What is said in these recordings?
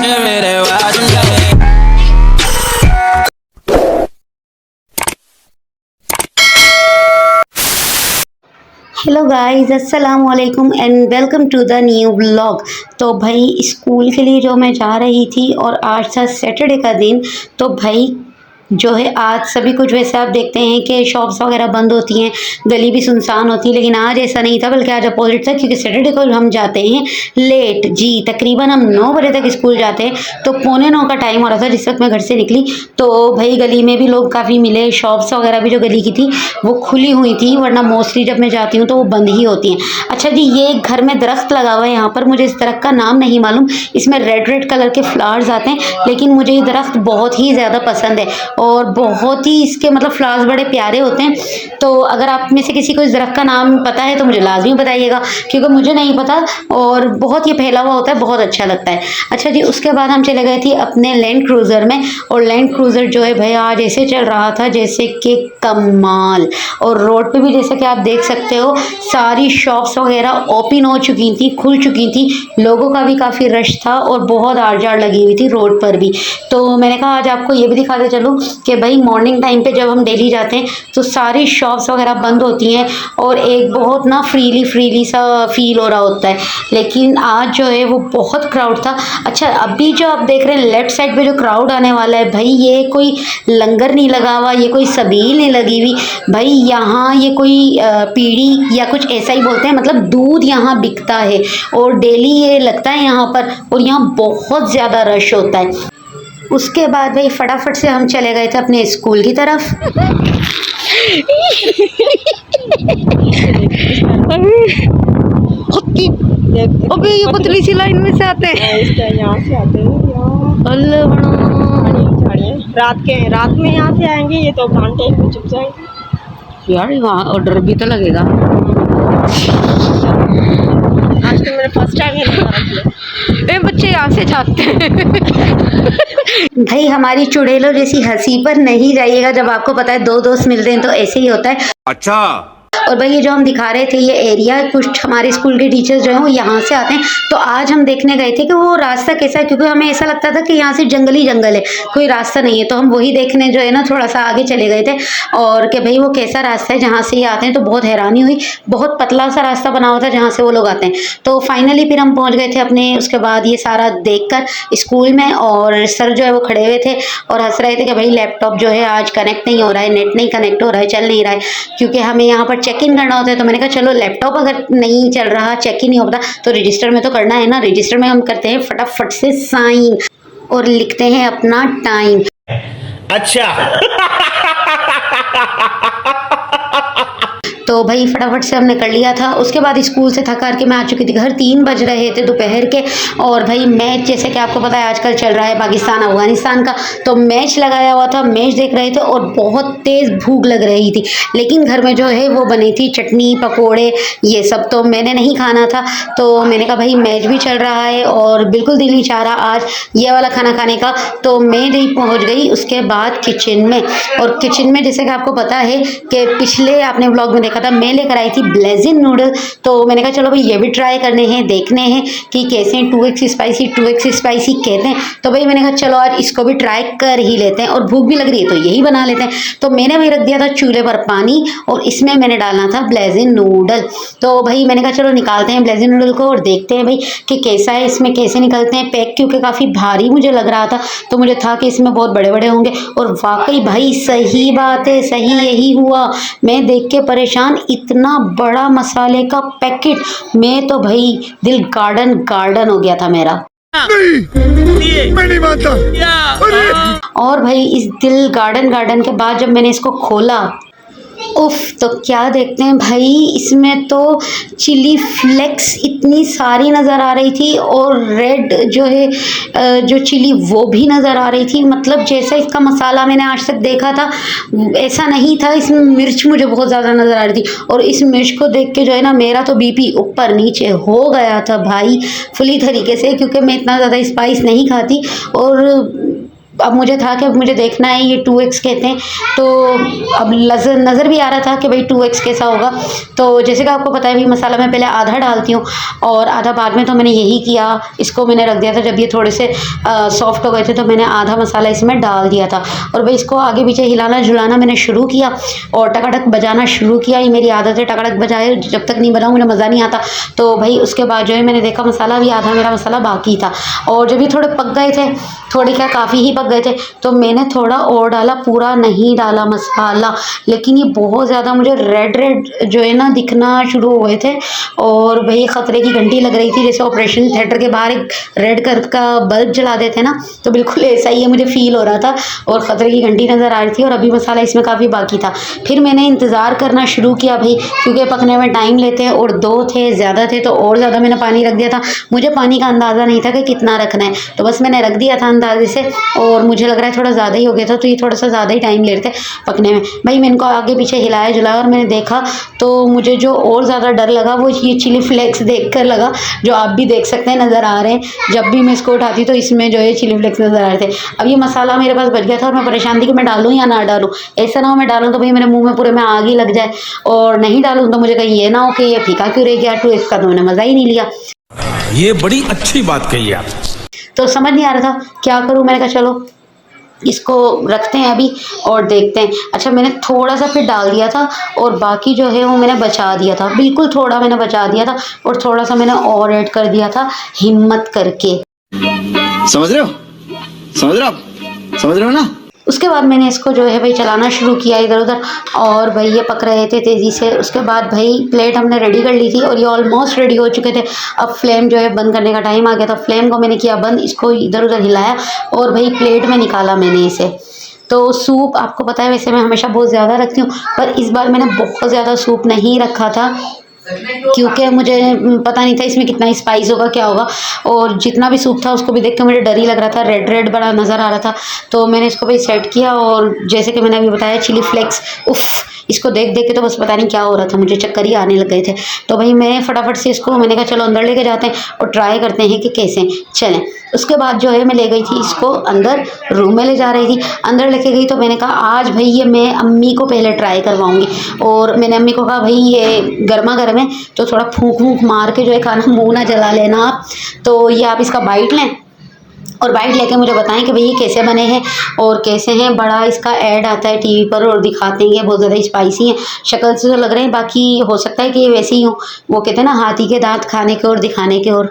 Hello guys, अस्सलाम वालेकुम and welcome to the new vlog. तो भाई स्कूल के लिए जो मैं जा रही थी और आज था सैटरडे का दिन, तो भाई जो है आज सभी कुछ वैसे आप देखते हैं कि शॉप्स वगैरह बंद होती हैं, गली भी सुनसान होती है, लेकिन आज ऐसा नहीं था, बल्कि आज अपोजिट था, क्योंकि सैटरडे को हम जाते हैं लेट जी। तकरीबन हम 9 बजे तक स्कूल जाते हैं, तो 8:45 का टाइम हो रहा था जिस वक्त मैं घर से निकली। तो भाई गली में भी लोग काफ़ी मिले, शॉप्स वगैरह भी जो गली की थी वो खुली हुई थी, वरना मोस्टली जब मैं जाती हूँ तो वो बंद ही होती हैं। अच्छा जी, ये एक घर में दरख्त लगा हुआ है यहाँ पर, मुझे इस दरख्त का नाम नहीं मालूम, इसमें रेड रेड कलर के फ्लावर्स आते हैं, लेकिन मुझे ये दरख्त बहुत ही ज़्यादा पसंद है और बहुत ही इसके मतलब फ्लावर्स बड़े प्यारे होते हैं। तो अगर आप में से किसी को इस दरख्त का नाम पता है तो मुझे लाजमी बताइएगा, क्योंकि मुझे नहीं पता और बहुत ये फैला हुआ होता है, बहुत अच्छा लगता है। अच्छा जी, उसके बाद हम चले गए थे अपने लैंड क्रूज़र में, और लैंड क्रूज़र जो है भाई आज ऐसे चल रहा था जैसे कि कमाल। और रोड पे भी जैसे कि आप देख सकते हो सारी शॉप्स वगैरह ओपन हो चुकी थी, खुल चुकी थी, लोगों का भी काफ़ी रश था और बहुत आड़ लगी हुई थी रोड पर भी। तो मैंने कहा आज आपको ये भी दिखाते चलूँ कि भाई मॉर्निंग टाइम पे जब हम डेली जाते हैं तो सारी शॉप्स वगैरह बंद होती हैं और एक बहुत ना फ्रीली सा फील हो रहा होता है, लेकिन आज जो है वो बहुत क्राउड था। अच्छा, अभी जो आप देख रहे हैं लेफ्ट साइड पे जो क्राउड आने वाला है, भाई ये कोई लंगर नहीं लगा हुआ, ये कोई सबील नहीं लगी हुई, भाई यहाँ ये कोई पीढ़ी या कुछ ऐसा ही बोलते हैं, मतलब दूध यहाँ बिकता है और डेली ये लगता है यहाँ पर, और यहाँ बहुत ज़्यादा रश होता है। उसके बाद भाई फटाफट से हम चले गए थे अपने स्कूल की तरफ। अबे ये पतली सी लाइन में से आते हैं, यहाँ से आते हैं रात में यहाँ से आएंगे, ये तो घंटे में चुप जाएंगे यार। वहाँ और डर भी तो लगेगा। आज तो मेरा फर्स्ट टाइम है, बच्चे यहाँ से झाँकते हैं। भाई हमारी चुड़ैलों जैसी हंसी पर नहीं जाइएगा, जब आपको पता है दो दोस्त मिलते हैं तो ऐसे ही होता है। अच्छा। और भाई ये जो हम दिखा रहे थे ये एरिया, कुछ हमारे स्कूल के टीचर्स जो हैं वो यहाँ से आते हैं, तो आज हम देखने गए थे कि वो रास्ता कैसा है, क्योंकि हमें ऐसा लगता था कि यहाँ से जंगल ही जंगल है, कोई रास्ता नहीं है, तो हम वही देखने जो है ना थोड़ा सा आगे चले गए थे और कि भाई वो कैसा रास्ता है जहाँ से ये आते हैं। तो बहुत हैरानी हुई, बहुत पतला सा रास्ता बना हुआ था जहाँ से वो लोग आते हैं। तो फाइनली फिर हम पहुँच गए थे अपने, उसके बाद ये सारा देख कर स्कूल में, और सर जो है वो खड़े हुए थे और हंस रहे थे कि भाई लैपटॉप जो है आज कनेक्ट नहीं हो रहा है, नेट नहीं कनेक्ट हो रहा है, चल नहीं रहा है, क्योंकि हमें यहाँ पर चेक इन करना होता है। तो मैंने कहा चलो लैपटॉप अगर नहीं चल रहा, चेक ही नहीं होता, तो रजिस्टर में तो करना है ना, रजिस्टर में हम करते हैं फटाफट से साइन और लिखते हैं अपना टाइम। अच्छा। तो भाई फटाफट से हमने कर लिया था। उसके बाद स्कूल से थक हार के मैं आ चुकी थी घर, 3 बज रहे थे दोपहर के, और भाई मैच जैसे कि आपको पता है आजकल चल रहा है पाकिस्तान अफगानिस्तान का, तो मैच लगाया हुआ था, मैच देख रहे थे और बहुत तेज़ भूख लग रही थी, लेकिन घर में जो है वो बनी थी चटनी पकोड़े ये सब, तो मैंने नहीं खाना था। तो मैंने कहा भाई मैच भी चल रहा है और बिल्कुल दिल नहीं चाह रहा आज ये वाला खाना खाने का, तो मैं नहीं पहुँच गई उसके बाद किचन में। और किचन में जैसे कि आपको पता है कि पिछले आपने व्लॉग में देखा था मैं लेकर आई थी ब्लेजिन नूडल, तो मैंने कहा चलो भाई ये भी ट्राई करने हैं, देखने हैं कि कैसे 2x स्पाइसी कहते हैं। तो भाई मैंने कहा चलो आज इसको भी ट्राई कर ही लेते हैं, और भूख भी लग रही है तो यही बना लेते हैं। तो मैंने भाई रख दिया था चूल्हे पर पानी और इसमें मैंने डालना था ब्लेजिन नूडल। तो भाई मैंने कहा चलो निकालते हैं ब्लेजिन नूडल को और देखते हैं भाई कि कैसा है, इसमें कैसे निकलते हैं पैक, क्योंकि काफ़ी भारी मुझे लग रहा था, तो मुझे था कि इसमें बहुत बड़े बड़े होंगे, और वाकई भाई सही बात है, सही यही हुआ। मैं देख के परेशान, इतना बड़ा मसाले का पैकेट, मैं तो भाई दिल गार्डन हो गया था मेरा। नहीं, मैं नहीं मानता। और भाई इस दिल गार्डन के बाद जब मैंने इसको खोला, उफ, तो क्या देखते हैं भाई, इसमें तो चिली फ्लेक्स इतनी सारी नज़र आ रही थी और रेड जो है जो चिली वो भी नज़र आ रही थी। मतलब जैसा इसका मसाला मैंने आज तक देखा था ऐसा नहीं था, इसमें मिर्च मुझे बहुत ज़्यादा नज़र आ रही थी, और इस मिर्च को देख के जो है ना मेरा तो बीपी ऊपर नीचे हो गया था भाई फुली तरीके से, क्योंकि मैं इतना ज़्यादा स्पाइस नहीं खाती। और अब मुझे था कि अब मुझे देखना है ये 2x कहते हैं, तो अब नज़र भी आ रहा था कि भाई 2x कैसा होगा। तो जैसे कि आपको पता है भाई मसाला मैं पहले आधा डालती हूँ और आधा बाद में, तो मैंने यही किया, इसको मैंने रख दिया था। जब ये थोड़े से सॉफ्ट हो गए थे तो मैंने आधा मसाला इसमें डाल दिया था और भाई इसको आगे पीछे हिलाना झुलाना मैंने शुरू किया और टकाटक बजाना शुरू किया। ये मेरी आदत है टकाटक बजाए, जब तक नहीं बजाऊँ मुझे मज़ा नहीं आता। तो भाई उसके बाद जो है मैंने देखा मसाला भी आधा मेरा मसाला बाकी था और जब ये थोड़े पक गए थे, थोड़े क्या काफ़ी ही पक गए थे, तो मैंने थोड़ा और डाला, पूरा नहीं डाला मसाला। लेकिन ये बहुत ज़्यादा मुझे रेड जो है ना दिखना शुरू हुए थे और भाई ख़तरे की घंटी लग रही थी, जैसे ऑपरेशन थिएटर के बाहर एक रेड कलर का बल्ब जला देते हैं ना, तो बिल्कुल ऐसा ही है मुझे फील हो रहा था और ख़तरे की घंटी नज़र आ रही थी और अभी मसाला इसमें काफ़ी बाकी था। फिर मैंने इंतज़ार करना शुरू किया भाई, क्योंकि पकने में टाइम लेते हैं और 2 थे ज़्यादा थे तो और ज़्यादा मैंने पानी रख दिया था। मुझे पानी का अंदाज़ा नहीं था कि कितना रखना है, तो बस मैंने रख दिया था अंदाजे से और मुझे लग रहा है थोड़ा ज़्यादा ही हो गया था, तो ये थोड़ा सा ज़्यादा ही टाइम ले रहे थे पकने में। भाई मैंने इनको आगे पीछे हिलाया जुलाया और मैंने देखा, तो मुझे जो और ज़्यादा डर लगा वो ये चिली फ्लेक्स देख कर लगा, जो आप भी देख सकते हैं नज़र आ रहे हैं। जब भी मैं इसको उठाती तो इसमें जो है चिली फ्लेक्स नज़र आ रहे थे। अब ये मसाला मेरे पास बच गया था और मैं परेशान थी कि मैं डालूँ या ना डालूँ। ऐसा ना हो मैं डालूँ तो भाई मेरे मुँह में पूरे में आग ही लग जाए, और नहीं डालूँ तो मुझे कहीं ये ना हो कि ये फीका क्यों रह गया, 2x का तो मैंने मज़ा ही नहीं लिया। ये बड़ी अच्छी बात कही आप। तो समझ नहीं आ रहा था क्या करूँ। मैंने कहा चलो इसको रखते हैं अभी और देखते हैं। अच्छा मैंने थोड़ा सा फिर डाल दिया था और बाकी जो है वो मैंने बचा दिया था, बिल्कुल थोड़ा मैंने बचा दिया था और थोड़ा सा मैंने और ऐड कर दिया था हिम्मत करके। समझ रहे हो, समझ रहे हो आप, समझ रहे हो ना। उसके बाद मैंने इसको जो है भाई चलाना शुरू किया इधर उधर और भाई ये पक रहे थे तेज़ी से। उसके बाद भाई प्लेट हमने रेडी कर ली थी और ये ऑलमोस्ट रेडी हो चुके थे। अब फ्लेम जो है बंद करने का टाइम आ गया था, फ्लेम को मैंने किया बंद, इसको इधर उधर हिलाया और भाई प्लेट में निकाला मैंने इसे। तो सूप आपको पता है वैसे मैं हमेशा बहुत ज़्यादा रखती हूँ, पर इस बार मैंने बहुत ज़्यादा सूप नहीं रखा था क्योंकि मुझे पता नहीं था इसमें कितना स्पाइस होगा क्या होगा, और जितना भी सूप था उसको भी देख के मुझे डर ही लग रहा था, रेड रेड बड़ा नज़र आ रहा था। तो मैंने इसको भाई सेट किया और जैसे कि मैंने अभी बताया चिली फ्लेक्स, उफ़ इसको देख देख के तो बस पता नहीं क्या हो रहा था, मुझे चक्कर ही आने लग गए थे। तो भाई मैं फटाफट से इसको मैंने कहा चलो अंदर लेके जाते हैं और ट्राई करते हैं कि कैसे चलें। उसके बाद जो है मैं ले गई थी इसको अंदर, रूम में ले जा रही थी, अंदर लेके गई तो मैंने कहा आज भाई ये मैं अम्मी को पहले ट्राई करवाऊंगी। और मैंने अम्मी को कहा भाई ये गर्मा गर्म है तो थोड़ा फूंक फूंक मार के जो है खाना मुँह ना जला लेना आप, तो ये आप इसका बाइट लें और बाइट लेके मुझे बताएं कि भाई ये कैसे बने हैं और कैसे हैं। बड़ा इसका ऐड आता है टीवी पर और दिखाते हैं, बहुत ज़्यादा स्पाइसी हैं शक्ल से तो लग रहे हैं, बाकी हो सकता है कि ये वैसे ही हो, वो कहते हैं ना हाथी के दांत खाने के और दिखाने के और।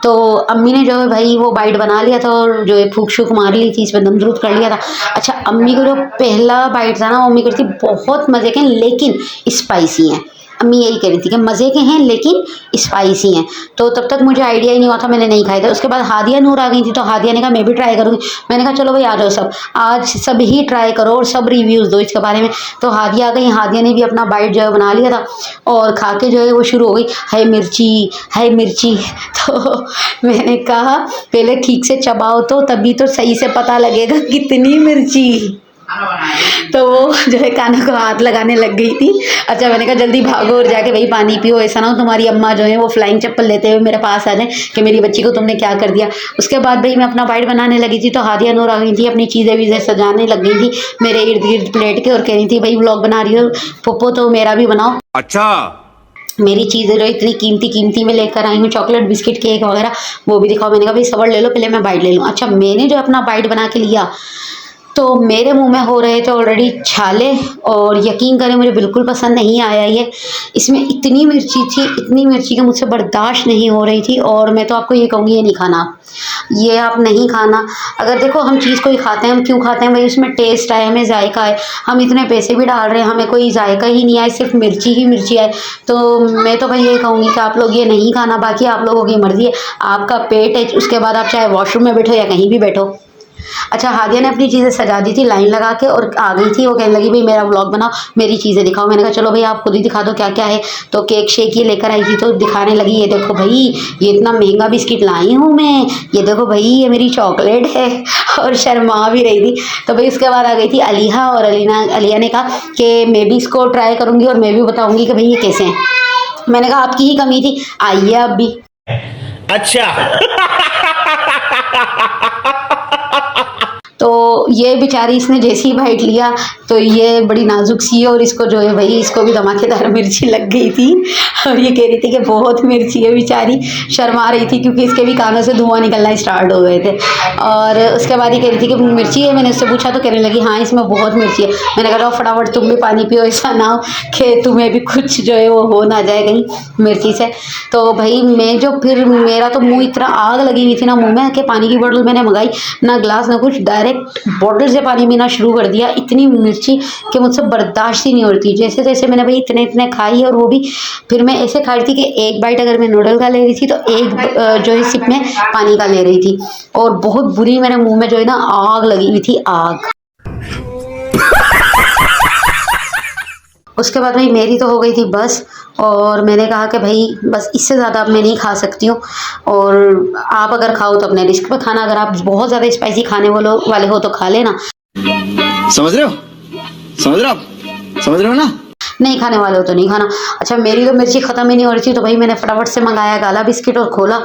तो अम्मी ने जो है भाई वो बाइट बना लिया था और जो है फूक शूक मार ली थी, इसमें दम द्रूद कर लिया था। अच्छा अम्मी को जो पहला बाइट था ना वो अम्मी करती बहुत मज़े के लेकिन स्पाइसी हैं। अम्मी यही कह रही थी कि मज़े के हैं लेकिन स्पाइसी हैं। तो तब तक मुझे आइडिया ही नहीं हुआ था, मैंने नहीं खाए थे। उसके बाद हादिया नूर आ गई थी तो हादिया ने कहा मैं भी ट्राई करूँगी। मैंने कहा चलो भाई आ जाओ सब, आज सब ही ट्राई करो और सब रिव्यूज़ दो इसके बारे में। तो हादिया आ गई, हादिया ने भी अपना बाइट जो है बना लिया था और खा के जो है वो शुरू हो गई है मिर्ची है मिर्ची। तो मैंने कहा पहले ठीक से चबाओ तो तभी तो सही से पता लगेगा कितनी मिर्ची। तो वो जो है कानों को हाथ लगाने लग गई थी। अच्छा मैंने कहा जल्दी भागो और जाके वही पानी पियो, ऐसा ना हो तुम्हारी अम्मा जो है वो फ्लाइंग चप्पल लेते हुए मेरे पास आ जाए कि मेरी बच्ची को तुमने क्या कर दिया। उसके बाद भाई मैं अपना बाइट बनाने लगी थी तो हादिया नूर आ गई थी, अपनी चीज़ें वीज़ें सजाने लग गई थी मेरे इर्द गिर्द प्लेट के और कह रही थी भाई व्लॉग बना रही हो पप्पो तो मेरा भी बनाओ। अच्छा मेरी चीज़ें जो इतनी कीमती में लेकर आई हूँ, चॉकलेट बिस्किट केक वगैरह, वो भी दिखाओ। मैंने कहा भाई सबर ले लो पहले मैं बाइट ले लूँ। अच्छा मैंने जो अपना बाइट बना के लिया तो मेरे मुंह में हो रहे थे ऑलरेडी छाले और यकीन करें मुझे बिल्कुल पसंद नहीं आया ये। इसमें इतनी मिर्ची थी, इतनी मिर्ची कि मुझसे बर्दाश्त नहीं हो रही थी और मैं तो आपको ये कहूँगी ये नहीं खाना आप, ये आप नहीं खाना। अगर देखो हम चीज़ कोई खाते हैं, हम क्यों खाते हैं भाई, उसमें टेस्ट आए, हमें जायका आए, हम इतने पैसे भी डाल रहे हैं हमें कोई जायका ही नहीं आए, सिर्फ मिर्ची ही मिर्ची आए। तो मैं तो भाई ये कहूँगी कि आप लोग ये नहीं खाना, बाकी आप लोगों की मर्ज़ी है, आपका पेट है, उसके बाद आप चाहे वॉशरूम में बैठो या कहीं भी बैठो। अच्छा हादिया ने अपनी चीज़ें सजा दी थी लाइन लगा के और आ गई थी, वो कहने लगी भाई मेरा व्लॉग बनाओ, मेरी चीज़ें दिखाओ। मैंने कहा चलो भाई आप खुद ही दिखा दो क्या क्या है। तो केक शेक ये लेकर आई थी तो दिखाने लगी, ये देखो भाई ये इतना महंगा बिस्किट लाई हूँ मैं, ये देखो भाई ये मेरी चॉकलेट है, और शर्मा भी रही थी। तो भाई उसके बाद आ गई थी अलीहा और अलिया ने कहा कि मैं भी इसको ट्राई करूँगी और मैं भी बताऊँगी कि भाई ये कैसे हैं। मैंने कहा आपकी ही कमी थी, आइए आप भी। अच्छा। तो ये बेचारी इसने जैसे ही बाइट लिया तो ये बड़ी नाजुक सी है और इसको जो है भाई इसको भी धमाकेदार मिर्ची लग गई थी और ये कह रही थी कि बहुत मिर्ची है, बेचारी शर्मा रही थी क्योंकि इसके भी कानों से धुआं निकलना स्टार्ट हो गए थे। और उसके बाद ये कह रही थी कि मिर्ची है, मैंने उससे पूछा तो कहने लगी हाँ इसमें बहुत मिर्ची है। मैंने कहा फटाफट तुम भी पानी पियो, ऐसा ना हो कि तुम्हें भी कुछ जो है वो हो ना जाए कहीं मिर्ची से। तो भाई मैं जो फिर मेरा तो मुँह इतना आग लगी हुई थी ना मुँह में कि पानी की बोतल मैंने मंगाई, ना गिलास ना कुछ, डायरेक्ट बॉटल से पानी पीना शुरू कर दिया। इतनी मिर्ची कि मुझसे बर्दाश्त ही नहीं होती। जैसे तैसे मैंने भाई इतने इतने खाई और वो भी फिर मैं ऐसे खा रही थी कि एक बाइट अगर मैं नूडल का ले रही थी तो एक जो है सिप में पानी का ले रही थी और बहुत बुरी मेरे मुंह में जो है ना आग लगी हुई थी, आग। उसके बाद भाई मेरी तो हो गई थी बस और मैंने कहा कि भाई बस इससे ज़्यादा अब मैं नहीं खा सकती हूँ और आप अगर खाओ तो अपने रिस्क पे खाना, अगर आप बहुत ज़्यादा स्पाइसी खाने वाले हो तो खा लेना। समझ रहे हो, समझ रहे हो आप, समझ रहे हो ना? नहीं खाने वाले हो तो नहीं खाना। अच्छा मेरी तो मिर्ची ख़त्म ही नहीं हो रही थी तो भाई मैंने फटाफट से मंगाया काला बिस्किट और खोला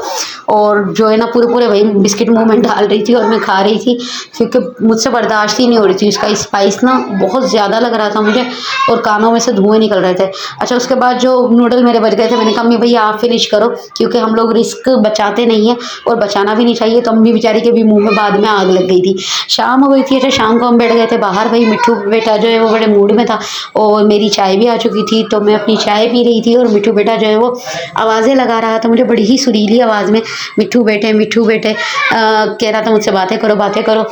और जो है ना पूरे भाई बिस्किट मुंह में डाल रही थी और मैं खा रही थी क्योंकि मुझसे बर्दाश्त ही नहीं हो रही थी। उसका स्पाइस ना बहुत ज़्यादा लग रहा था मुझे और कानों में से धुएँ निकल रहे थे। अच्छा उसके बाद जो नूडल मेरे बच गए थे मैंने कहा मम्मी भैया आप फिनिश करो क्योंकि हम लोग रिस्क बचाते नहीं हैं और बचाना भी नहीं चाहिए। तो अम्मी बेचारी के भी मुँह में बाद में आग लग गई थी। शाम हो गई थी। अच्छा शाम को हम बैठ गए थे बाहर, भाई मिट्ठू बेटा जो है वो बड़े मूड में था और मेरी चाय भी आ चुकी थी तो मैं अपनी चाय पी रही थी और मिट्ठू बेटा जो है वो आवाज़ें लगा रहा था मुझे बड़ी ही सुरीली आवाज़ में, मिट्ठू बेटे कह रहा था मुझसे बातें करो।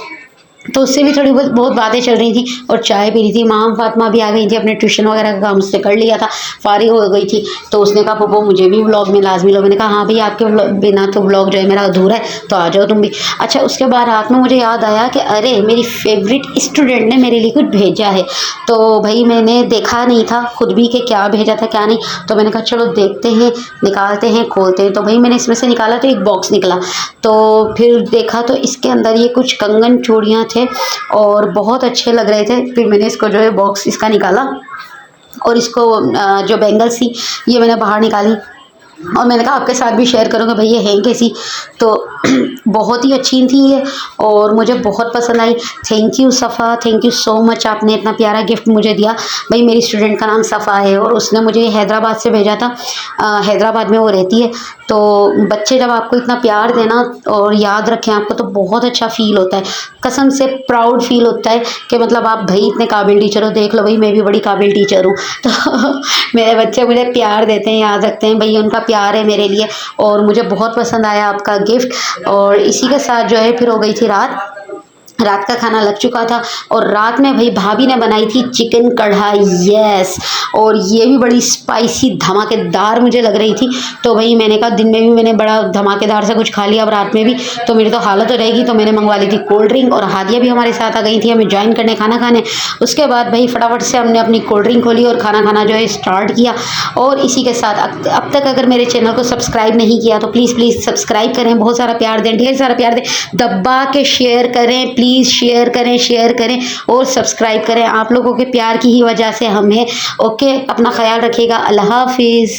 तो उससे भी थोड़ी बहुत बातें चल रही थी और चाय पी रही थी। माम फातिमा भी आ गई थी, अपने ट्यूशन वगैरह का काम उसने कर लिया था, फारिग हो गई थी। तो उसने कहा पप्पो मुझे भी व्लॉग में लाजमी लो। मैंने कहा हाँ भाई आपके बिना तो व्लॉग जो है मेरा अधूरा है तो आ जाओ तुम भी। अच्छा उसके बाद रात में मुझे याद आया कि अरे मेरी फेवरेट स्टूडेंट ने मेरे लिए कुछ भेजा है। तो भाई मैंने देखा नहीं था खुद भी कि क्या भेजा था क्या नहीं, तो मैंने कहा चलो देखते हैं, निकालते हैं, खोलते हैं। तो भाई मैंने इसमें से निकाला तो एक बॉक्स निकला तो फिर देखा तो इसके अंदर ये कुछ कंगन चूड़ियाँ थे और बहुत अच्छे लग रहे थे। फिर मैंने इसको जो है बॉक्स इसका निकाला और इसको जो बैंगल्स थी ये मैंने बाहर निकाली और मैंने कहा आपके साथ भी शेयर करूँगा भाई ये हैं कैसी। तो बहुत ही अच्छी थी ये और मुझे बहुत पसंद आई। थैंक यू सफ़ा, थैंक यू सो मच, आपने इतना प्यारा गिफ्ट मुझे दिया। भाई मेरी स्टूडेंट का नाम सफ़ा है और उसने मुझे हैदराबाद से भेजा था, हैदराबाद में वो रहती है। तो बच्चे जब आपको इतना प्यार देना और याद रखें आपको तो बहुत अच्छा फ़ील होता है, कसम से प्राउड फील होता है कि मतलब आप भाई इतने काबिल टीचर हो। देख लो भाई मैं भी बड़ी काबिल टीचर हूँ। तो मेरे बच्चे मुझे प्यार देते हैं, याद रखते हैं, भाई उनका प्यार है मेरे लिए और मुझे बहुत पसंद आया आपका गिफ्ट। और इसी के साथ जो है फिर हो गई थी रात का खाना लग चुका था और रात में भाई भाभी ने बनाई थी चिकन कढ़ाई, यस, और ये भी बड़ी स्पाइसी धमाकेदार मुझे लग रही थी। तो भाई मैंने कहा दिन में भी मैंने बड़ा धमाकेदार से कुछ खा लिया, अब रात में भी तो मेरी तो हालत हो रहेगी। तो मैंने मंगवा ली थी कोल्ड ड्रिंक और हादिया भी हमारे साथ आ गई थी हमें ज्वाइन करने खाना खाने। उसके बाद भाई फटाफट से हमने अपनी कोल्ड ड्रिंक खोली और खाना खाना जो है स्टार्ट किया। और इसी के साथ अब तक अगर मेरे चैनल को सब्सक्राइब नहीं किया तो प्लीज़ सब्सक्राइब करें, बहुत सारा प्यार दें, ढेर सारा प्यार दें, दबा के शेयर करें, प्लीज़ शेयर करें और सब्सक्राइब करें। आप लोगों के प्यार की ही वजह से हम हैं। ओके, अपना ख्याल रखिएगा। अल्लाह हाफिज़।